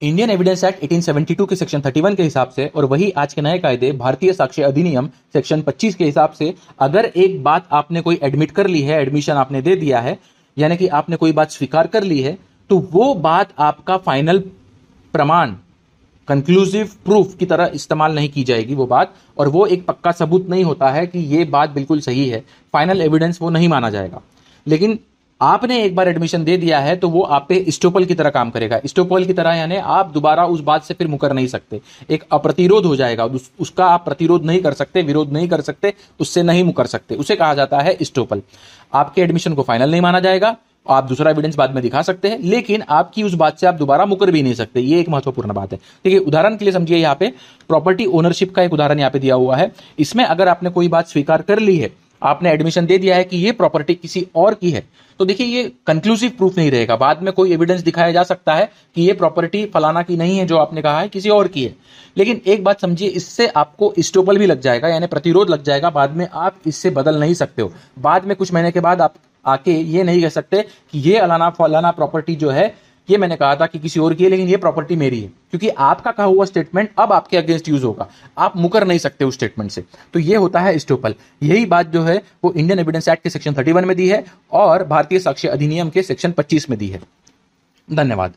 Indian evidence act 1872 के section 31 के हिसाब से और वही आज के नए कायदे भारतीय साक्ष्य अधिनियम सेक्शन 25 के हिसाब से अगर एक बात आपने कोई एडमिट कर ली है, एडमिशन आपने दे दिया है, यानी कि आपने कोई बात स्वीकार कर ली है, तो वो बात आपका फाइनल प्रमाण, कंक्लूसिव प्रूफ की तरह इस्तेमाल नहीं की जाएगी वो बात, और वो एक पक्का सबूत नहीं होता है कि ये बात बिल्कुल सही है, फाइनल एविडेंस वो नहीं माना जाएगा। लेकिन आपने एक बार एडमिशन दे दिया है तो वो आप पे स्टोपल की तरह काम करेगा। स्टोपल की तरह यानी आप दोबारा उस बात से फिर मुकर नहीं सकते, एक अप्रतिरोध हो जाएगा, उसका आप प्रतिरोध नहीं कर सकते, विरोध नहीं कर सकते, उससे नहीं मुकर सकते, उसे कहा जाता है स्टोपल। आपके एडमिशन को फाइनल नहीं माना जाएगा, आप दूसरा एविडेंस बाद में दिखा सकते हैं, लेकिन आपकी उस बात से आप दोबारा मुकर भी नहीं सकते। ये एक महत्वपूर्ण बात है। ठीक है, उदाहरण के लिए समझिए, यहाँ पे प्रॉपर्टी ओनरशिप का एक उदाहरण यहाँ पे दिया हुआ है। इसमें अगर आपने कोई बात स्वीकार कर ली है, आपने एडमिशन दे दिया है कि ये प्रॉपर्टी किसी और की है, तो देखिए ये कंक्लूसिव प्रूफ नहीं रहेगा। बाद में कोई एविडेंस दिखाया जा सकता है कि ये प्रॉपर्टी फलाना की नहीं है, जो आपने कहा है किसी और की है, लेकिन एक बात समझिए, इससे आपको स्टोपल भी लग जाएगा, यानी प्रतिरोध लग जाएगा। बाद में आप इससे बदल नहीं सकते हो। बाद में कुछ महीने के बाद आप आके ये नहीं कह सकते कि ये अलाना फलाना प्रॉपर्टी जो है, ये मैंने कहा था कि किसी और की है, लेकिन ये प्रॉपर्टी मेरी है, क्योंकि आपका कहा हुआ स्टेटमेंट अब आपके अगेंस्ट यूज होगा। आप मुकर नहीं सकते उस स्टेटमेंट से। तो ये होता है स्टोपल। यही बात जो है वो इंडियन एविडेंस एक्ट के सेक्शन 31 में दी है और भारतीय साक्ष्य अधिनियम के सेक्शन 25 में दी है। धन्यवाद।